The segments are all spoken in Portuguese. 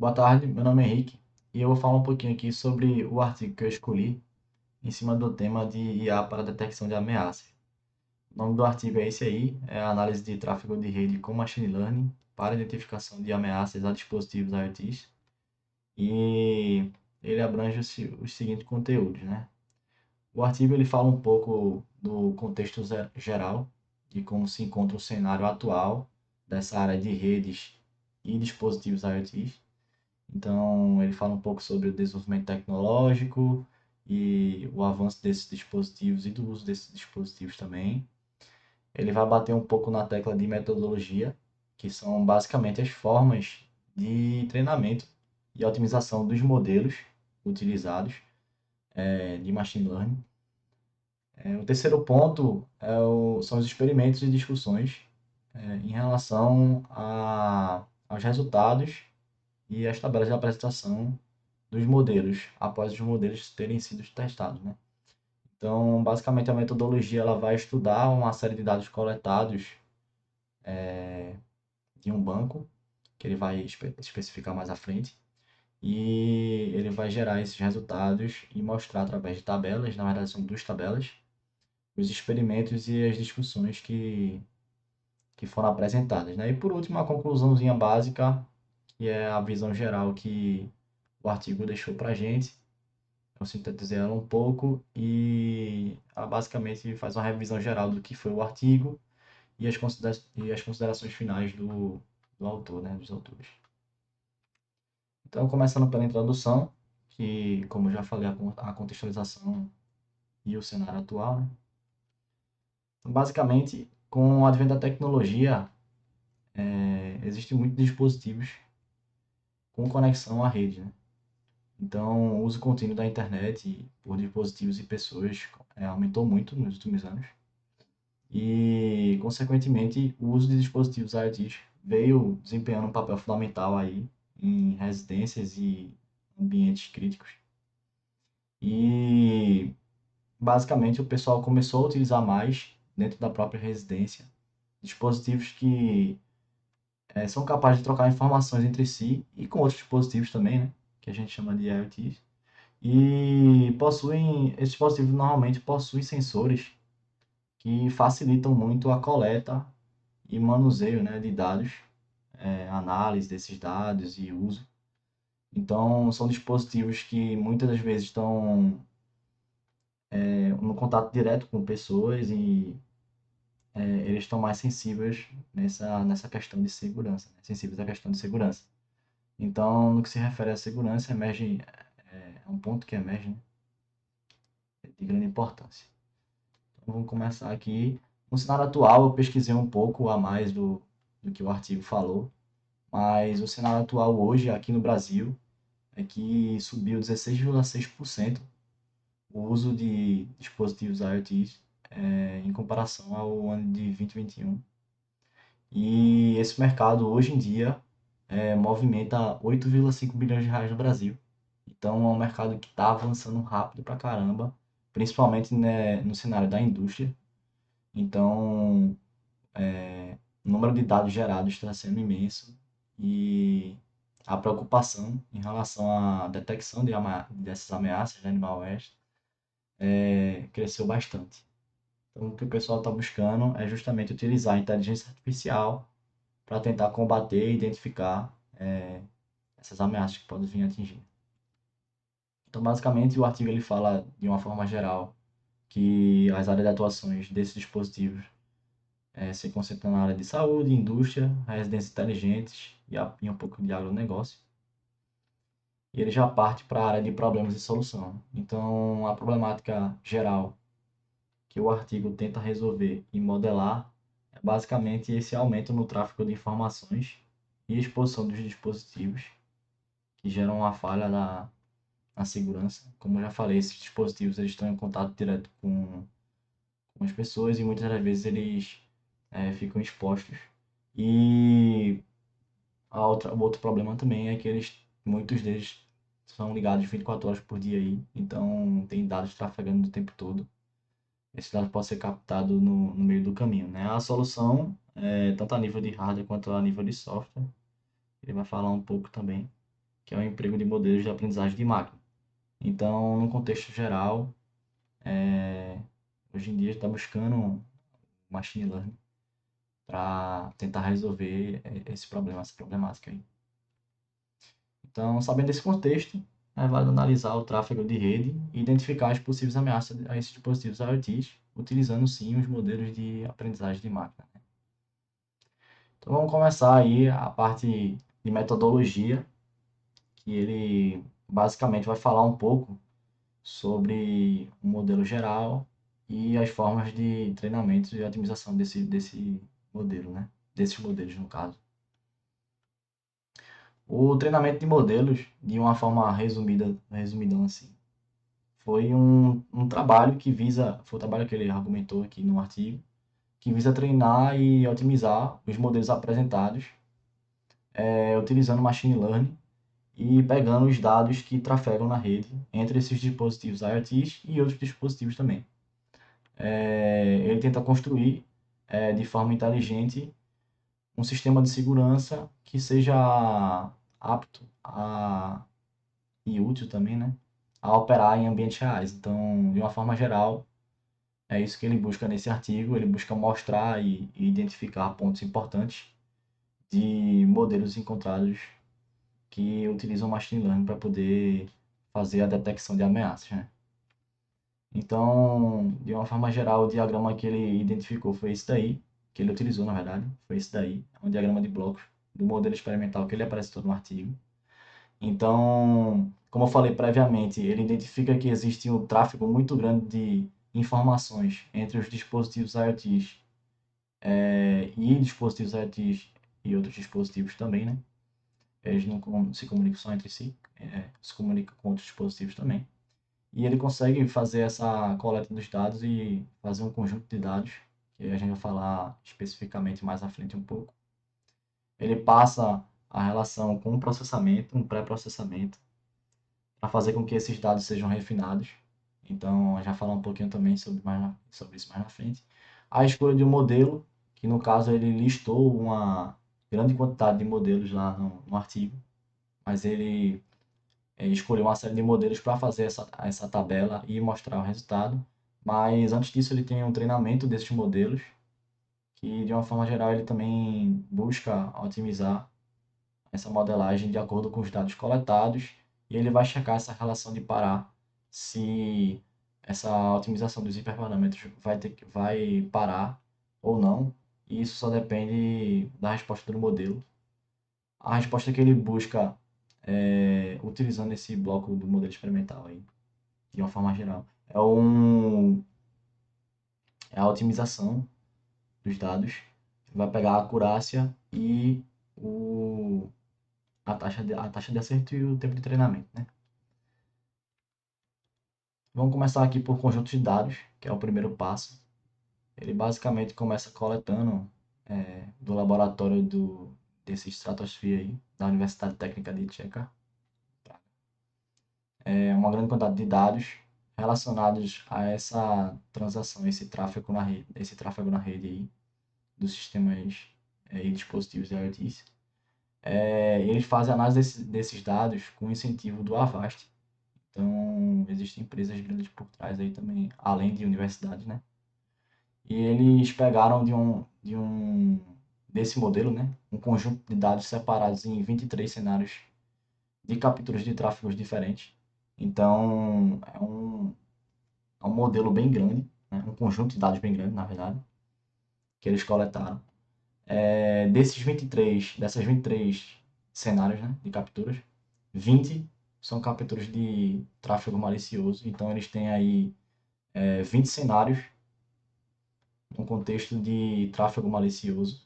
Boa tarde, meu nome é Henrique e eu vou falar um pouquinho aqui sobre o artigo que eu escolhi em cima do tema de IA para detecção de ameaças. O nome do artigo é esse aí, é a análise de tráfego de rede com machine learning para identificação de ameaças a dispositivos IoT e ele abrange os seguintes conteúdos, né? O artigo ele fala um pouco do contexto geral de como se encontra o cenário atual dessa área de redes e dispositivos IoT. Então, ele fala um pouco sobre o desenvolvimento tecnológico e o avanço desses dispositivos e do uso desses dispositivos também. Ele vai bater um pouco na tecla de metodologia, que são basicamente as formas de treinamento e otimização dos modelos utilizados de machine learning. O terceiro ponto são os experimentos e discussões em relação aos resultados e as tabelas de apresentação dos modelos, após os modelos terem sido testados, né? Então, basicamente, a metodologia ela vai estudar uma série de dados coletados de um banco, que ele vai especificar mais à frente, e ele vai gerar esses resultados e mostrar através de tabelas, na verdade são duas tabelas, os experimentos e as discussões que foram apresentadas, né? E por último, a conclusãozinha básica, que é a visão geral que o artigo deixou para a gente. Eu sintetizei ela um pouco e ela basicamente faz uma revisão geral do que foi o artigo e as considerações finais do autor, né, dos autores. Então, começando pela introdução, que, como eu já falei, a contextualização e o cenário atual, né? Então, basicamente, com o advento da tecnologia, existem muitos dispositivos com conexão à rede, né? Então, o uso contínuo da internet por dispositivos e pessoas aumentou muito nos últimos anos. E, consequentemente, o uso de dispositivos IoT veio desempenhando um papel fundamental aí em residências e ambientes críticos. E, basicamente, o pessoal começou a utilizar mais, dentro da própria residência, dispositivos que são capazes de trocar informações entre si e com outros dispositivos também, né? Que a gente chama de IoTs. E esses dispositivos normalmente possuem sensores que facilitam muito a coleta e manuseio, né, de dados, análise desses dados e uso. Então, são dispositivos que muitas das vezes estão no contato direto com pessoas e eles estão mais sensíveis nessa questão de segurança, né? Sensíveis à questão de segurança. Então, no que se refere à segurança, é um ponto que emerge, né, de grande importância. Então, vamos começar aqui. No cenário atual, eu pesquisei um pouco a mais do que o artigo falou, mas o cenário atual hoje, aqui no Brasil, é que subiu 16,6% o uso de dispositivos IoT em comparação ao ano de 2021. E esse mercado, hoje em dia, movimenta 8,5 bilhões de reais no Brasil. Então, é um mercado que está avançando rápido pra caramba, principalmente, né, no cenário da indústria. Então, o número de dados gerados está sendo imenso e a preocupação em relação à detecção dessas ameaças, né, de malware cresceu bastante. Então, o que o pessoal está buscando é justamente utilizar a inteligência artificial para tentar combater e identificar essas ameaças que podem vir a atingir. Então, basicamente, o artigo ele fala de uma forma geral que as áreas de atuações desses dispositivos se concentram na área de saúde, indústria, residências inteligentes e um pouco de agronegócio. E ele já parte para a área de problemas e solução. Então, a problemática geral que o artigo tenta resolver e modelar é basicamente esse aumento no tráfego de informações e exposição dos dispositivos, que geram uma falha na segurança. Como eu já falei, esses dispositivos eles estão em contato direto com as pessoas e muitas das vezes eles ficam expostos. E o outro problema também é que muitos deles são ligados 24 horas por dia aí, então tem dados trafegando o tempo todo. Esse dado pode ser captado no meio do caminho, né? A solução, tanto a nível de hardware quanto a nível de software, ele vai falar um pouco também. que é o emprego de modelos de aprendizagem de máquina. Então, no contexto geral, hoje em dia está buscando machine learning para tentar resolver esse problema, essa problemática aí. Então, sabendo desse contexto, é válido analisar o tráfego de rede e identificar as possíveis ameaças a esses dispositivos IoTs, utilizando sim os modelos de aprendizagem de máquina. Então, vamos começar aí a parte de metodologia, que ele basicamente vai falar um pouco sobre o modelo geral e as formas de treinamento e otimização desse modelo, né? Desses modelos, no caso. O treinamento de modelos, de uma forma resumidão assim, foi um trabalho que visa, foi o trabalho que ele argumentou aqui no artigo, que visa treinar e otimizar os modelos apresentados, utilizando machine learning e pegando os dados que trafegam na rede entre esses dispositivos IoTs e outros dispositivos também. Ele tenta construir de forma inteligente um sistema de segurança que seja apto e útil também, né, a operar em ambientes reais. Então, de uma forma geral, é isso que ele busca nesse artigo. Ele busca mostrar e identificar pontos importantes de modelos encontrados que utilizam machine learning para poder fazer a detecção de ameaças, né? Então, de uma forma geral, o diagrama que ele identificou foi esse daí, que ele utilizou, na verdade, foi esse daí, um diagrama de blocos do modelo experimental que ele apresentou no artigo. Então, como eu falei previamente, ele identifica que existe um tráfego muito grande de informações entre os dispositivos IoTs e dispositivos IoTs e outros dispositivos também, né? Eles não se comunicam só entre si, se comunicam com outros dispositivos também. E ele consegue fazer essa coleta dos dados e fazer um conjunto de dados, que a gente vai falar especificamente mais à frente um pouco. Ele passa a relação com o processamento, um pré-processamento, para fazer com que esses dados sejam refinados. Então, já falar um pouquinho também sobre isso mais na frente. A escolha de um modelo, que no caso ele listou uma grande quantidade de modelos lá no artigo, mas ele escolheu uma série de modelos para fazer essa tabela e mostrar o resultado. Mas antes disso, ele tem um treinamento desses modelos, que de uma forma geral ele também busca otimizar essa modelagem de acordo com os dados coletados, e ele vai checar essa relação de parar, se essa otimização dos hiperparâmetros vai parar ou não, e isso só depende da resposta do modelo. A resposta que ele busca utilizando esse bloco do modelo experimental aí, de uma forma geral, é a otimização dos dados, vai pegar a acurácia e a taxa de acerto e o tempo de treinamento, né? Vamos começar aqui por conjunto de dados, que é o primeiro passo. Ele basicamente começa coletando do laboratório desse Stratosphere aí, da Universidade Técnica de Tcheca, uma grande quantidade de dados relacionados a essa transação, esse tráfego na rede aí, dos sistemas e dispositivos IoTs. Eles fazem análise desses dados com incentivo do Avast. Então, existem empresas grandes por trás aí também, além de universidades, né? E eles pegaram desse modelo, né, um conjunto de dados separados em 23 cenários de capturas de tráfegos diferentes. Então, é um modelo bem grande, né, um conjunto de dados bem grande, na verdade, que eles coletaram. Dessas 23 cenários, né, de capturas, 20 são capturas de tráfego malicioso. Então, eles têm aí 20 cenários num contexto de tráfego malicioso.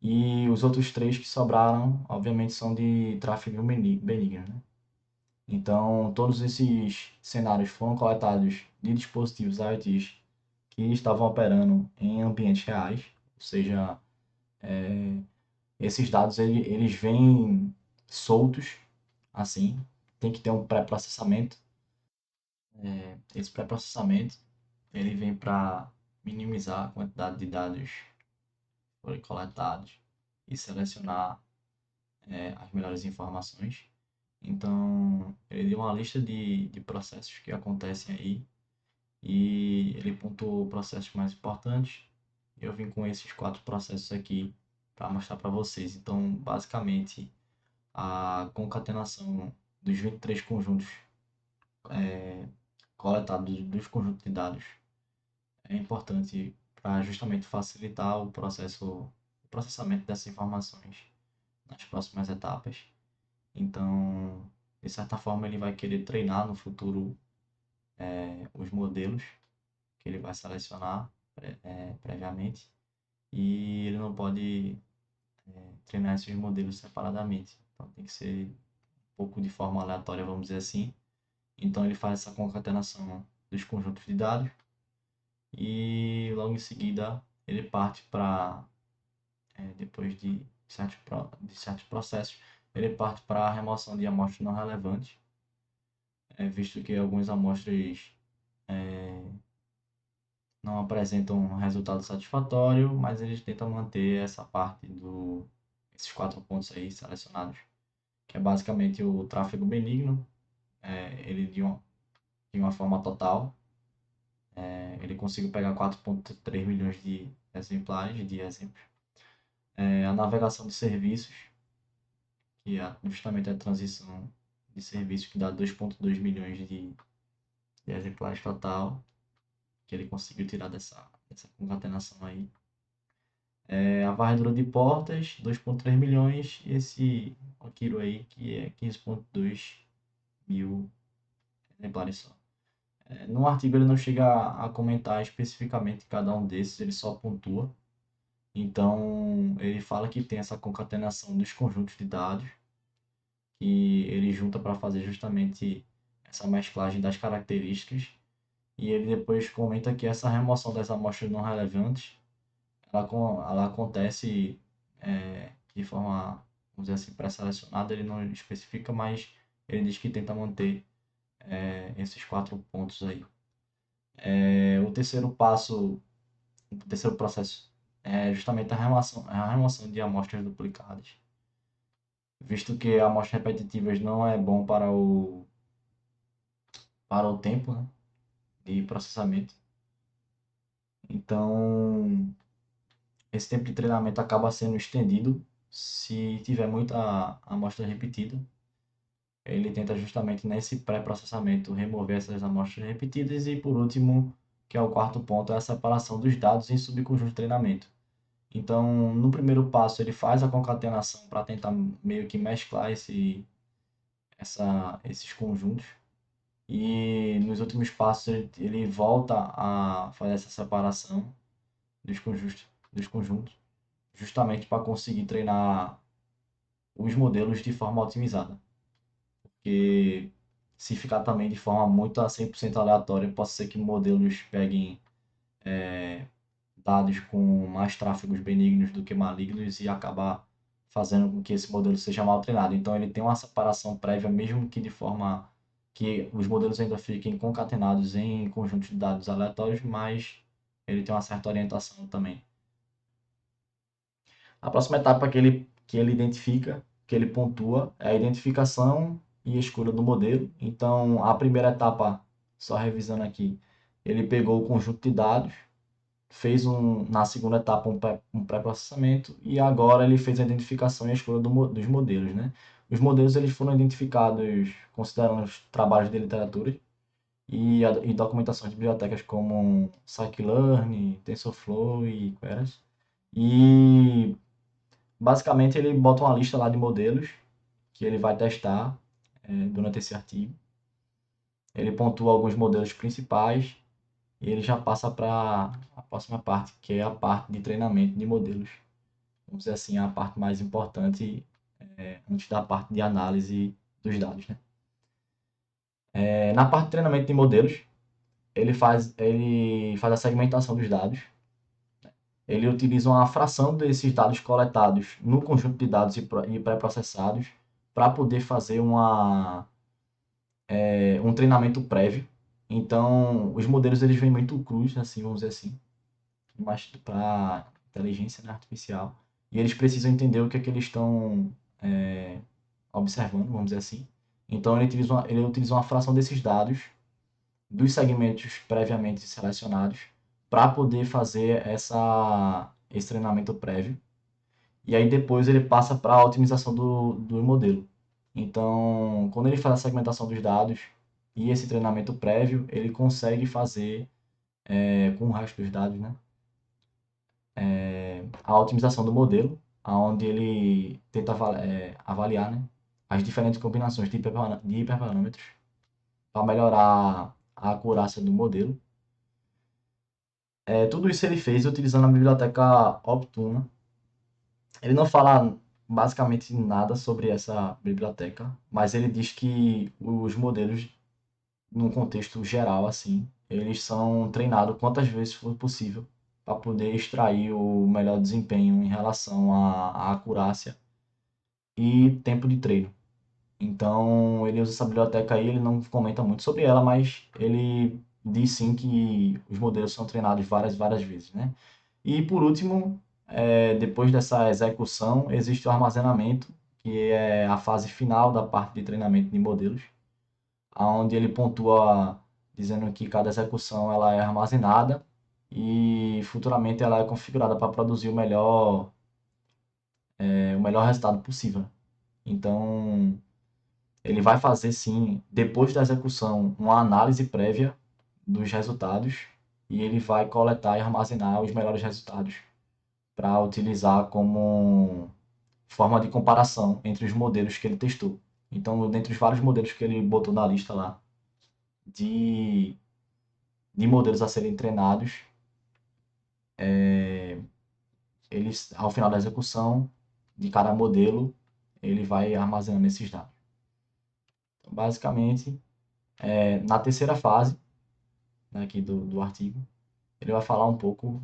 E os outros 3 que sobraram, obviamente, são de tráfego benigno, né? Então, todos esses cenários foram coletados de dispositivos IoTs que estavam operando em ambientes reais, ou seja, esses dados eles vêm soltos, assim, tem que ter um pré-processamento. Esse pré-processamento ele vem para minimizar a quantidade de dados que foram coletados e selecionar as melhores informações. Então, ele deu uma lista de processos que acontecem aí e ele pontuou processos mais importantes. Eu vim com esses 4 processos aqui para mostrar para vocês. Então, basicamente, a concatenação dos 23 conjuntos coletados dos conjuntos de dados é importante para justamente facilitar o processamento dessas informações nas próximas etapas. Então, de certa forma, ele vai querer treinar no futuro os modelos que ele vai selecionar previamente e ele não pode treinar esses modelos separadamente. Então, tem que ser um pouco de forma aleatória, vamos dizer assim. Então, ele faz essa concatenação dos conjuntos de dados e logo em seguida ele parte para, depois de certos processos, ele parte para a remoção de amostras não relevantes, visto que algumas amostras não apresentam um resultado satisfatório, mas eles tentam manter essa parte esses 4 pontos aí selecionados, que é basicamente o tráfego benigno, ele de uma forma total, ele conseguiu pegar 4,3 milhões de exemplares, de exemplos. A navegação de serviços, que é justamente a transição de serviços, que dá 2,2 milhões de exemplares total, que ele conseguiu tirar dessa concatenação aí. A varredura de portas, 2,3 milhões, e esse Okiro aí, que é 15,2 mil exemplares só. No artigo ele não chega a comentar especificamente cada um desses, ele só pontua. Então, ele fala que tem essa concatenação dos conjuntos de dados, que ele junta para fazer justamente essa mesclagem das características, e ele depois comenta que essa remoção das amostras não relevantes, ela acontece de forma, vamos dizer assim, pré-selecionada, ele não especifica, mas ele diz que tenta manter esses 4 pontos aí. O terceiro passo, o terceiro processo é justamente a remoção de amostras duplicadas, visto que amostras repetitivas não é bom para o tempo, né, de processamento. Então, esse tempo de treinamento acaba sendo estendido se tiver muita amostra repetida. Ele tenta justamente nesse pré-processamento remover essas amostras repetidas e, por último, que é o quarto ponto, é a separação dos dados em subconjunto de treinamento. Então, no primeiro passo, ele faz a concatenação para tentar meio que mesclar esses conjuntos. E nos últimos passos, ele volta a fazer essa separação dos conjuntos, justamente para conseguir treinar os modelos de forma otimizada. Porque se ficar também de forma muito a 100% aleatória, pode ser que modelos peguem dados com mais tráfegos benignos do que malignos e acabar fazendo com que esse modelo seja mal treinado. Então ele tem uma separação prévia, mesmo que de forma que os modelos ainda fiquem concatenados em conjuntos de dados aleatórios, mas ele tem uma certa orientação também. A próxima etapa que ele identifica, que ele pontua, é a identificação e escolha do modelo. Então, a primeira etapa, só revisando aqui, ele pegou o conjunto de dados, fez na segunda etapa um pré-processamento e agora ele fez a identificação e a escolha dos modelos, né? Os modelos eles foram identificados considerando os trabalhos de literatura e documentação de bibliotecas como Scikit-learn, TensorFlow e Keras. E basicamente, ele bota uma lista lá de modelos que ele vai testar durante esse artigo. Ele pontua alguns modelos principais e ele já passa para a próxima parte, que é a parte de treinamento de modelos. Vamos dizer assim, a parte mais importante antes da parte de análise dos dados. Né? Na parte de treinamento de modelos, ele faz a segmentação dos dados. Ele utiliza uma fração desses dados coletados no conjunto de dados e pré-processados para poder fazer um treinamento prévio. Então, os modelos eles vêm muito crus, assim, vamos dizer assim, mas para inteligência, né, artificial. E eles precisam entender o que é que eles estão observando, vamos dizer assim. Então ele utiliza uma fração desses dados, dos segmentos previamente selecionados, para poder fazer esse treinamento prévio. E aí depois ele passa para a otimização do modelo. Então, quando ele faz a segmentação dos dados e esse treinamento prévio, ele consegue fazer, com o resto dos dados, né, a otimização do modelo, onde ele tenta avaliar, né, as diferentes combinações de hiperparâmetros para melhorar a acurácia do modelo. Tudo isso ele fez utilizando a biblioteca Optuna. Ele não fala basicamente nada sobre essa biblioteca, mas ele diz que os modelos, num contexto geral, assim, eles são treinados quantas vezes for possível para poder extrair o melhor desempenho em relação à acurácia e tempo de treino. Então, ele usa essa biblioteca aí, ele não comenta muito sobre ela, mas ele diz sim que os modelos são treinados várias vezes, né? E por último, depois dessa execução, existe o armazenamento, que é a fase final da parte de treinamento de modelos, onde ele pontua dizendo que cada execução ela é armazenada e futuramente ela é configurada para produzir o melhor resultado possível. Então, ele vai fazer sim, depois da execução, uma análise prévia dos resultados e ele vai coletar e armazenar os melhores resultados para utilizar como forma de comparação entre os modelos que ele testou. Então, dentre os vários modelos que ele botou na lista lá de, de modelos a serem treinados, eles, ao final da execução de cada modelo, ele vai armazenando esses dados. Então, basicamente, na terceira fase, né, aqui do artigo, ele vai falar um pouco,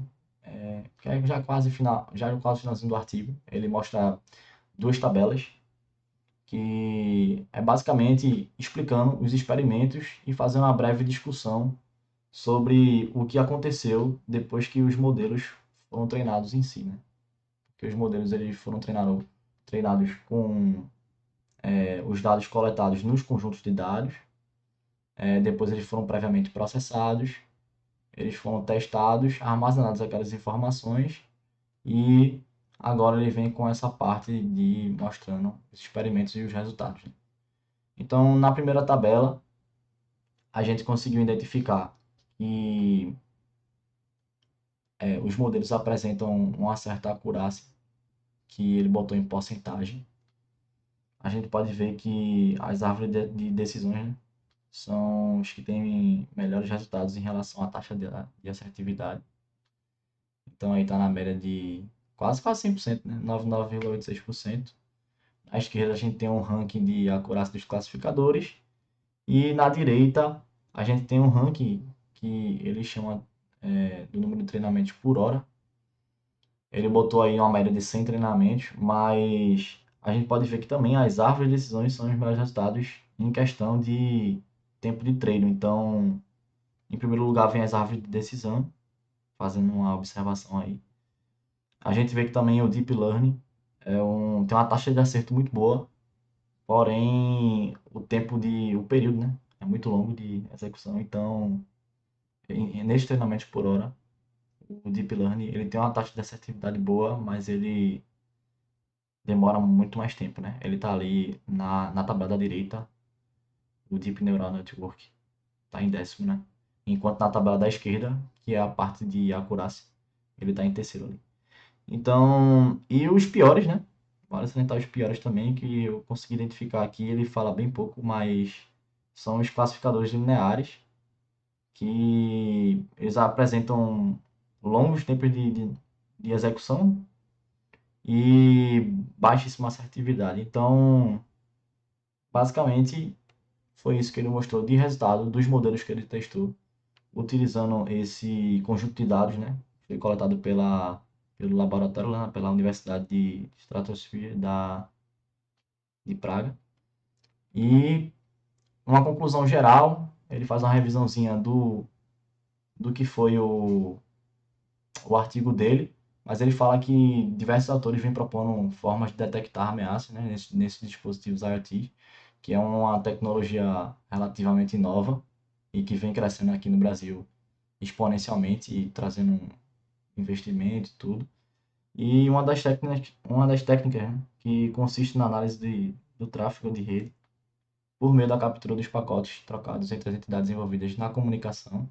que é já quase finalzinho do artigo, ele mostra duas tabelas que é basicamente explicando os experimentos e fazendo uma breve discussão sobre o que aconteceu depois que os modelos foram treinados em si, né? Porque os modelos eles foram treinados com os dados coletados nos conjuntos de dados, depois eles foram previamente processados, eles foram testados, armazenadas aquelas informações e agora ele vem com essa parte de mostrando os experimentos e os resultados, né? Então, na primeira tabela, a gente conseguiu identificar que os modelos apresentam uma certa acurácia, que ele botou em porcentagem. A gente pode ver que as árvores de decisões, né, são os que têm melhores resultados em relação à taxa de assertividade. Então aí está na média de quase 100%, né? 99,86%. À esquerda a gente tem um ranking de acurácia dos classificadores e na direita a gente tem um ranking que ele chama do número de treinamentos por hora. Ele botou aí uma média de 100 treinamentos, mas a gente pode ver que também as árvores de decisões são os melhores resultados em questão de tempo de treino. Então, em primeiro lugar vem as árvores de decisão, fazendo uma observação aí. A gente vê que também o Deep Learning tem uma taxa de acerto muito boa, porém o período, né, é muito longo de execução. Então, neste treinamento por hora, o Deep Learning ele tem uma taxa de assertividade boa, mas ele demora muito mais tempo, né? Ele tá ali na tabela da direita, o Deep Neural Network tá em décimo, né? Enquanto na tabela da esquerda, que é a parte de acurácia, ele tá em terceiro ali. Então, e os piores, né? Vale salientar os piores também, que eu consegui identificar aqui, ele fala bem pouco, mas são os classificadores lineares, que eles apresentam longos tempos de execução e baixíssima assertividade. Então, basicamente, foi isso que ele mostrou de resultado dos modelos que ele testou, utilizando esse conjunto de dados, né? Que foi coletado pelo laboratório lá, pela Universidade de Stratosphere de Praga. E uma conclusão geral, ele faz uma revisãozinha do que foi o artigo dele, mas ele fala que diversos autores vêm propondo formas de detectar ameaças, né, nesses dispositivos IoT, que é uma tecnologia relativamente nova e que vem crescendo aqui no Brasil exponencialmente e trazendo investimento e tudo. E uma das técnicas, né, que consiste na análise do tráfego de rede por meio da captura dos pacotes trocados entre as entidades envolvidas na comunicação.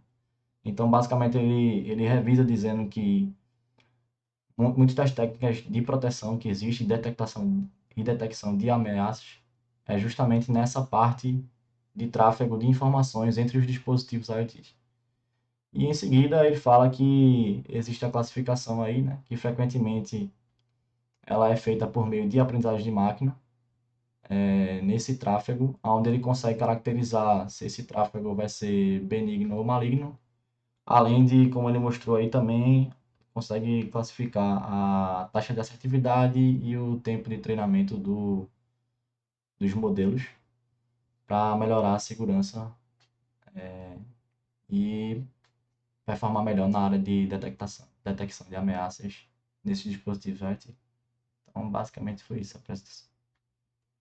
Então, basicamente, ele revisa dizendo que muitas das técnicas de proteção que existem, detecção de ameaças, é justamente nessa parte de tráfego de informações entre os dispositivos IoT. E em seguida ele fala que existe a classificação aí, né, que frequentemente ela é feita por meio de aprendizagem de máquina, nesse tráfego, onde ele consegue caracterizar se esse tráfego vai ser benigno ou maligno, além de, como ele mostrou aí também, consegue classificar a taxa de assertividade e o tempo de treinamento dos modelos para melhorar a segurança e performar melhor na área de detecção de ameaças nesses dispositivos IoT. Então, basicamente foi isso a apresentação.